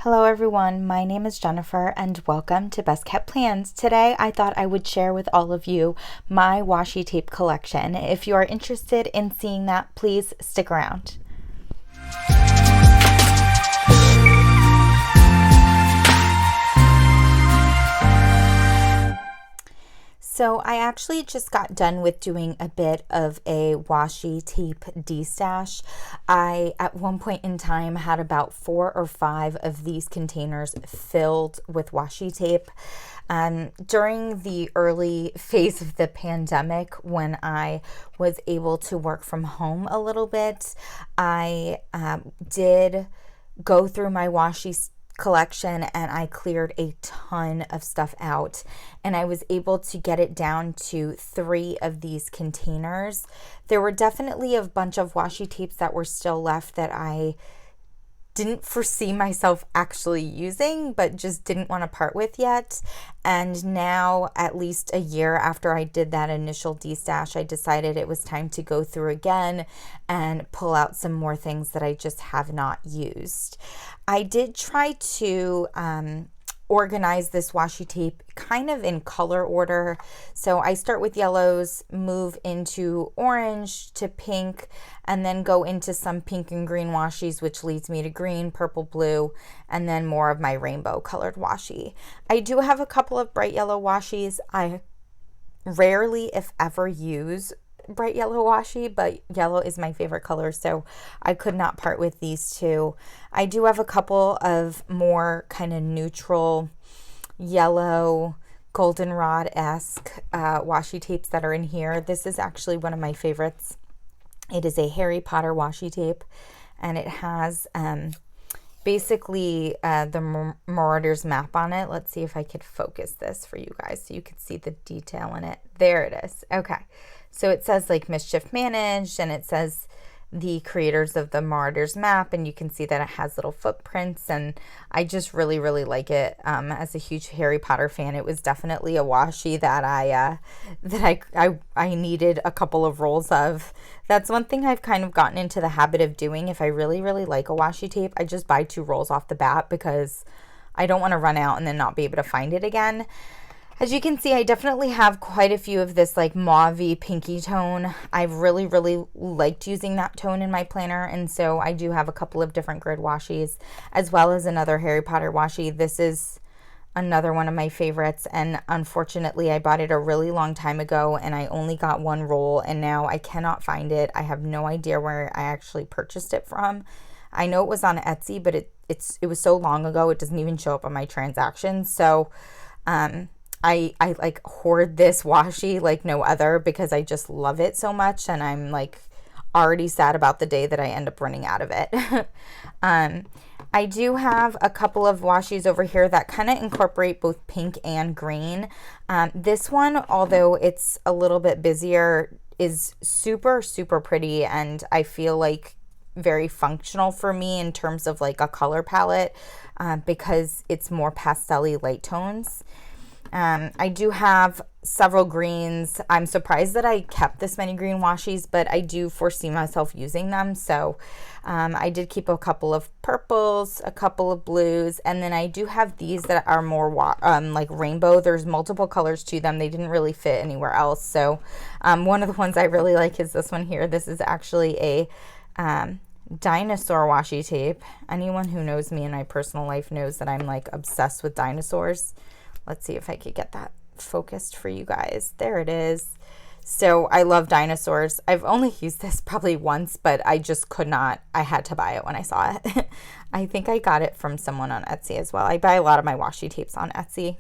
Hello everyone, my name is Jennifer and welcome to Best Kept Plans. Today I thought I would share with all of you my washi tape collection. If you are interested in seeing that, please stick around. So I actually just got done with doing a bit of a washi tape destash. I, at one point in time, had about 4 or 5 of these containers filled with washi tape. During the early phase of the pandemic, when I was able to work from home a little bit, I did go through my washi collection and I cleared a ton of stuff out, and I was able to get it down to 3 of these containers. There were definitely a bunch of washi tapes that were still left that I didn't foresee myself actually using, but just didn't want to part with yet. And now, at least a year after I did that initial destash, I decided it was time to go through again and pull out some more things that I just have not used. I did try to organize this washi tape kind of in color order. So I start with yellows, move into orange to pink, and then go into some pink and green washies, which leads me to green, purple, blue, and then more of my rainbow colored washi. I do have a couple of bright yellow washies. I rarely, if ever, use bright yellow washi, but yellow is my favorite color, so I could not part with these two. I do have a couple of more kind of neutral yellow goldenrod-esque washi tapes that are in here. This is actually one of my favorites. It is a Harry Potter washi tape, and it has basically the Marauder's map on it. Let's see if I could focus this for you guys so you could see the detail in it. There it is. Okay. So it says like Mischief Managed, and it says the creators of the Marauder's map, and you can see that it has little footprints, and I just really, really like it. As a huge Harry Potter fan, it was definitely a washi that I needed a couple of rolls of. That's one thing I've kind of gotten into the habit of doing. If I really, really like a washi tape, I just buy 2 rolls off the bat because I don't want to run out and then not be able to find it again. As you can see, I definitely have quite a few of this like mauve-y pinky tone. I've really, really liked using that tone in my planner, and so I do have a couple of different grid washis, as well as another Harry Potter washi. This is another one of my favorites, and unfortunately I bought it a really long time ago, and I only got 1 roll, and now I cannot find it. I have no idea where I actually purchased it from. I know it was on Etsy, but it was so long ago, it doesn't even show up on my transactions. So, I like hoard this washi like no other because I just love it so much, and I'm like already sad about the day that I end up running out of it. I do have a couple of washis over here that kind of incorporate both pink and green. This one, although it's a little bit busier, is super, super pretty, and I feel like very functional for me in terms of like a color palette because it's more pastel-y light tones. I do have several greens. I'm surprised that I kept this many green washis, but I do foresee myself using them. So I did keep a couple of purples, a couple of blues, and then I do have these that are more like rainbow. There's multiple colors to them. They didn't really fit anywhere else. So one of the ones I really like is this one here. This is actually a dinosaur washi tape. Anyone who knows me in my personal life knows that I'm like obsessed with dinosaurs. Let's see if I could get that focused for you guys. There it is. So I love dinosaurs. I've only used this probably once, but I just could not. I had to buy it when I saw it. I think I got it from someone on Etsy as well. I buy a lot of my washi tapes on Etsy.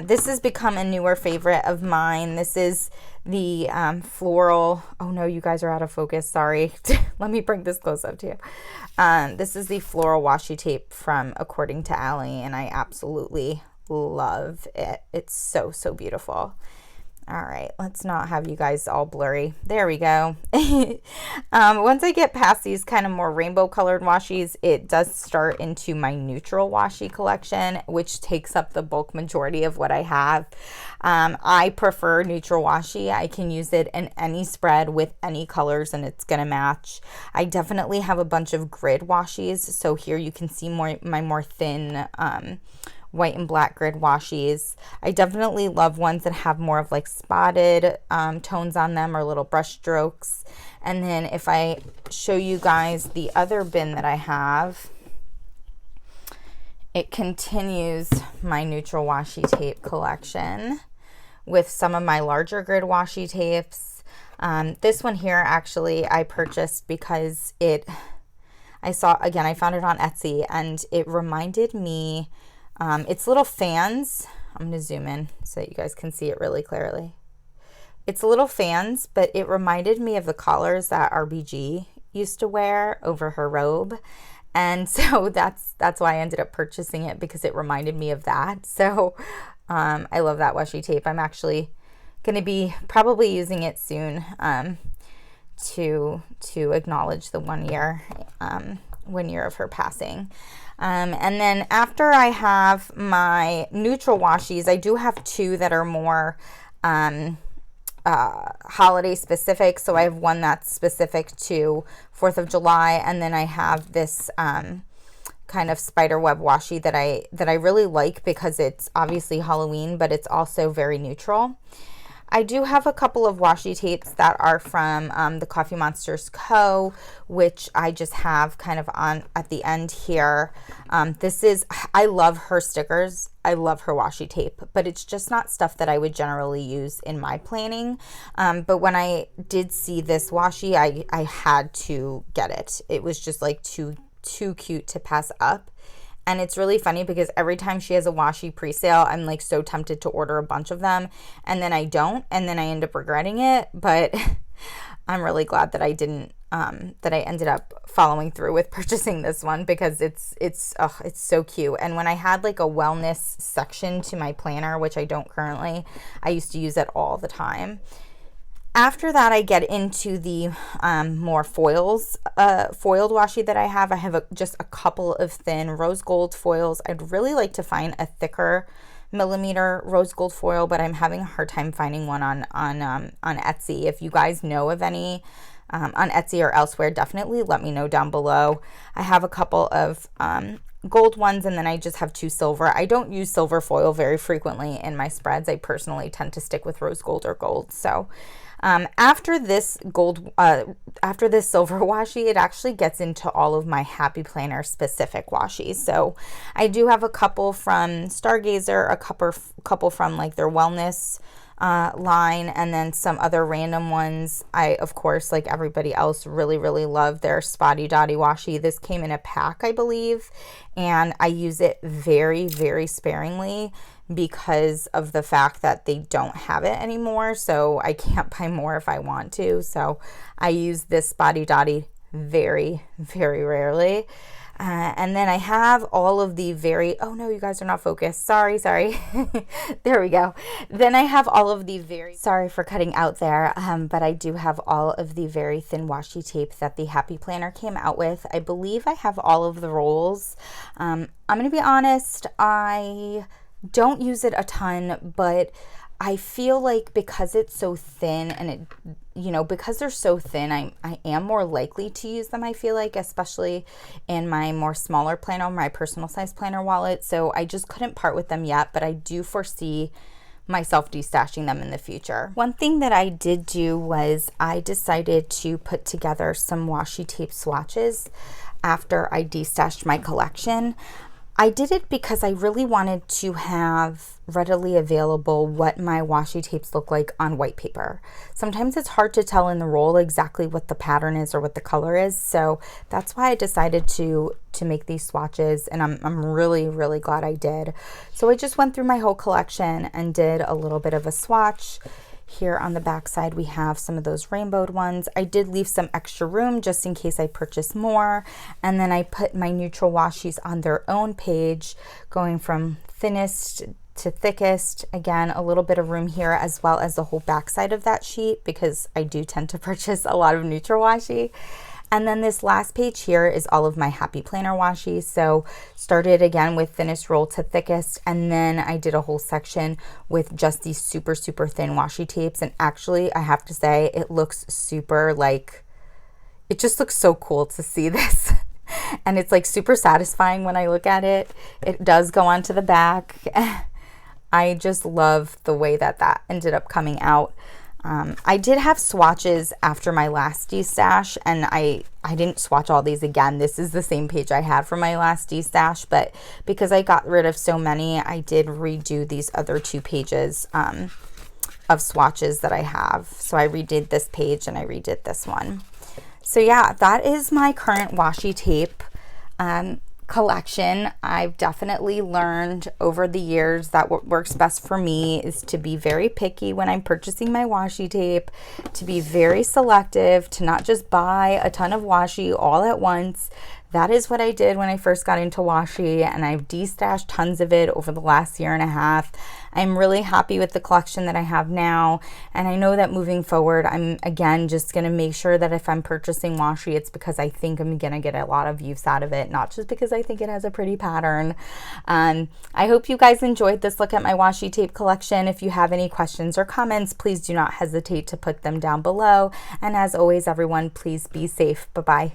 This has become a newer favorite of mine. This is the floral. Oh no, you guys are out of focus. Sorry. Let me bring this close up to you. This is the floral washi tape from According to Allie, and I absolutely love it. It's so, so beautiful. All right, let's not have you guys all blurry. There we go. Once I get past these kind of more rainbow colored washies, it does start into my neutral washi collection, which takes up the bulk majority of what I have. I prefer neutral washi. I can use it in any spread with any colors and it's gonna match. I definitely have a bunch of grid washies. So here you can see my more thin white and black grid washies. I definitely love ones that have more of like spotted tones on them or little brush strokes. And then if I show you guys the other bin that I have, it continues my neutral washi tape collection with some of my larger grid washi tapes. This one here actually I purchased because I found it on Etsy and it reminded me, it's little fans. I'm going to zoom in so that you guys can see it really clearly. It's little fans, but it reminded me of the collars that RBG used to wear over her robe. And so that's why I ended up purchasing it, because it reminded me of that. So I love that washi tape. I'm actually going to be probably using it soon to acknowledge the 1 year of her passing. And then after I have my neutral washies, I do have two that are more holiday specific. So I have one that's specific to 4th of July, and then I have this kind of spider web washi that I really like because it's obviously Halloween, but it's also very neutral. I do have a couple of washi tapes that are from the Coffee Monsters Co., which I just have kind of on at the end here. I love her stickers. I love her washi tape, but it's just not stuff that I would generally use in my planning. But when I did see this washi, I had to get it. It was just like too cute to pass up. And it's really funny because every time she has a washi pre-sale, I'm like so tempted to order a bunch of them, and then I don't, and then I end up regretting it. But I'm really glad that I didn't, that I ended up following through with purchasing this one, because it's so cute. And when I had like a wellness section to my planner, which I don't currently, I used to use it all the time. After that, I get into the more foiled washi that I have. I have just a couple of thin rose gold foils. I'd really like to find a thicker millimeter rose gold foil, but I'm having a hard time finding one on Etsy. If you guys know of any on Etsy or elsewhere, definitely let me know down below. I have a couple of gold ones, and then I just have two silver. I don't use silver foil very frequently in my spreads. I personally tend to stick with rose gold or gold. So after this silver washi, it actually gets into all of my Happy Planner specific washi's. So I do have a couple from Stargazer, a couple from like their wellness line, and then some other random ones. I, of course, like everybody else, really love their Spotty Dotty washi. This came in a pack, I believe, and I use it very sparingly because of the fact that they don't have it anymore, so I can't buy more if I want to. So I use this Spotty Dotty very rarely. And then I have all of the oh no, you guys are not focused. Sorry. There we go. Then I have all of the sorry for cutting out there, but I do have all of the very thin washi tape that the Happy Planner came out with. I believe I have all of the rolls. I'm going to be honest, I don't use it a ton, but I feel like because it's so thin and because they're so thin, I am more likely to use them, I feel like, especially in my more smaller planner, my personal size planner wallet. So I just couldn't part with them yet, but I do foresee myself destashing them in the future. One thing that I did do was I decided to put together some washi tape swatches after I destashed my collection. I did it because I really wanted to have readily available what my washi tapes look like on white paper. Sometimes it's hard to tell in the roll exactly what the pattern is or what the color is, so that's why I decided to make these swatches, and I'm really glad I did. So I just went through my whole collection and did a little bit of a swatch. Here on the back side, we have some of those rainbowed ones. I did leave some extra room just in case I purchase more. And then I put my neutral washis on their own page, going from thinnest to thickest. Again, a little bit of room here, as well as the whole back side of that sheet, because I do tend to purchase a lot of neutral washi. And then this last page here is all of my Happy Planner washi. So started again with thinnest roll to thickest, and then I did a whole section with just these super, super thin washi tapes. And actually, I have to say, it looks super, like, it just looks so cool to see this. And it's like super satisfying when I look at it. It does go onto the back. I just love the way that that ended up coming out. I did have swatches after my last destash, and I didn't swatch all these again. This is the same page I had for my last destash, but because I got rid of so many, I did redo these other 2 pages of swatches that I have. So I redid this page and I redid this one. So yeah, that is my current washi tape collection. I've definitely learned over the years that what works best for me is to be very picky when I'm purchasing my washi tape, to be very selective, to not just buy a ton of washi all at once. That is what I did when I first got into washi, and I've destashed tons of it over the last year and a half. I'm really happy with the collection that I have now, and I know that moving forward, I'm again just going to make sure that if I'm purchasing washi, it's because I think I'm going to get a lot of use out of it, not just because I think it has a pretty pattern. I hope you guys enjoyed this look at my washi tape collection. If you have any questions or comments, please do not hesitate to put them down below. And as always, everyone, please be safe. Bye-bye.